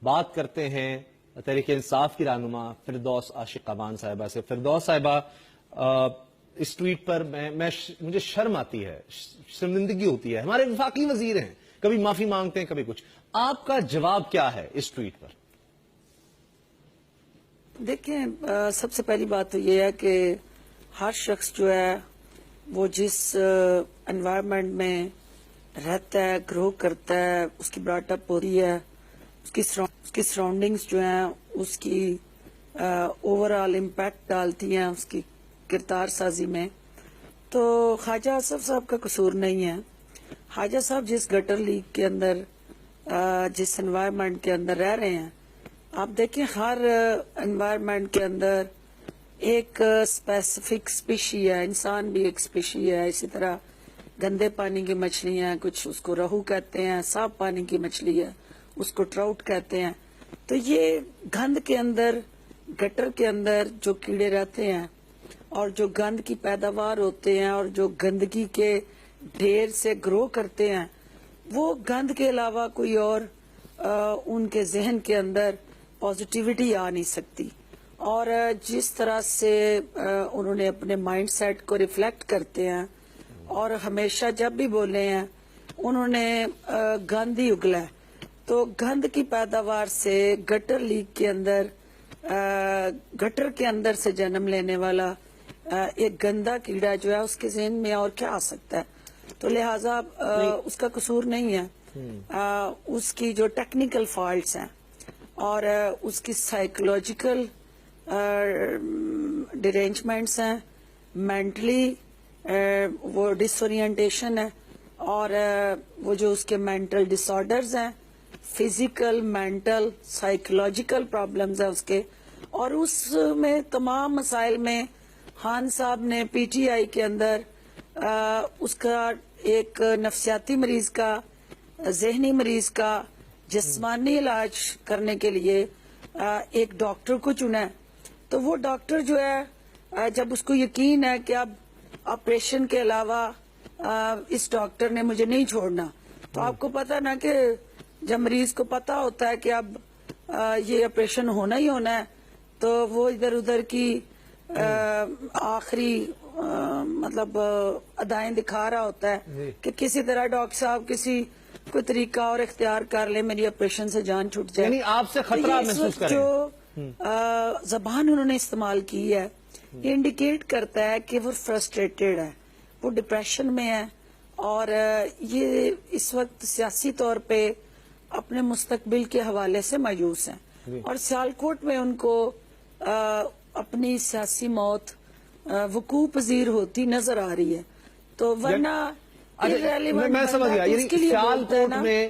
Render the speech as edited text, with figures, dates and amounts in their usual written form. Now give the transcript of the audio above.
بات کرتے ہیں تحریک انصاف کی رہنما فردوس عاشق امان صاحبہ سے. فردوس صاحبہ، اس ٹویٹ پر مجھے شرم آتی ہے، شرمندگی ہوتی ہے. ہمارے وفاقی وزیر ہیں، کبھی معافی مانگتے ہیں، کبھی کچھ. آپ کا جواب کیا ہے اس ٹویٹ پر؟ دیکھیں، سب سے پہلی بات تو یہ ہے کہ ہر شخص جو ہے وہ جس انوائرمنٹ میں رہتا ہے، گرو کرتا ہے، اس کی براٹ اپ ہوتی ہے، اس کی سراؤنڈنگز جو ہیں اس کی اوور آل امپیکٹ ڈالتی ہیں اس کی کردار سازی میں. تو خواجہ آصف صاحب کا قصور نہیں ہے. خواجہ صاحب جس گٹر لیگ کے اندر، جس انوائرمنٹ کے اندر رہ رہے ہیں، آپ دیکھیں ہر انوائرمنٹ کے اندر ایک اسپیسیفک اسپیشی ہے. انسان بھی ایک اسپیشی ہے. اسی طرح گندے پانی کی مچھلی ہیں، کچھ اس کو رہو کہتے ہیں، صاف پانی کی مچھلی ہے اس کو ٹراؤٹ کہتے ہیں. تو یہ گند کے اندر، گٹر کے اندر جو کیڑے رہتے ہیں اور جو گند کی پیداوار ہوتے ہیں اور جو گندگی کے ڈھیر سے گرو کرتے ہیں، وہ گند کے علاوہ کوئی اور ان کے ذہن کے اندر پازیٹیوٹی آ نہیں سکتی. اور جس طرح سے انہوں نے اپنے مائنڈ سیٹ کو ریفلیکٹ کرتے ہیں اور ہمیشہ جب بھی بولے ہیں انہوں نے گند ہی اگلا ہے. تو گند کی پیداوار سے گٹر لیگ کے اندر، گٹر کے اندر سے جنم لینے والا ایک گندا کیڑا جو ہے اس کے ذہن میں اور کیا آ سکتا ہے. تو لہٰذا اس کا قصور نہیں ہے. اس کی جو ٹیکنیکل فالٹس ہیں اور اس کی سائیکولوجیکل ڈیرینجمنٹس ہیں، مینٹلی وہ ڈس اورینٹیشن ہے، اور وہ جو اس کے مینٹل ڈس آرڈرز ہیں، فزیکل، مینٹل، سائیکولوجیکل پرابلمز ہیں اس کے. اور اس میں تمام مسائل میں خان صاحب نے پی ٹی آئی کے اندر اس کا ایک نفسیاتی مریض کا، ذہنی مریض کا جسمانی علاج کرنے کے لیے ایک ڈاکٹر کو چنا ہے. تو وہ ڈاکٹر جو ہے، جب اس کو یقین ہے کہ اب آپریشن کے علاوہ اس ڈاکٹر نے مجھے نہیں چھوڑنا، تو آپ کو پتا نا کہ جب مریض کو پتا ہوتا ہے کہ اب یہ آپریشن ہونا ہی ہونا ہے، تو وہ ادھر ادھر کی آخری مطلب ادائیں دکھا رہا ہوتا ہے کہ کسی طرح ڈاکٹر صاحب کسی کوئی طریقہ اور اختیار کر لے، میری آپریشن سے جان چھوٹ جائے. یعنی آپ سے خطرہ محسوس کریں. جو زبان انہوں نے استعمال کی ہے یہ انڈیکیٹ کرتا ہے کہ وہ فرسٹریٹڈ ہے، وہ ڈپریشن میں ہے، اور یہ اس وقت سیاسی طور پہ اپنے مستقبل کے حوالے سے مایوس ہیں. اور سیالکوٹ میں ان کو اپنی سیاسی موت وقوع پذیر ہوتی نظر آ رہی ہے. تو ورنہ میں سمجھ گیا، یعنی سیالکوٹ میں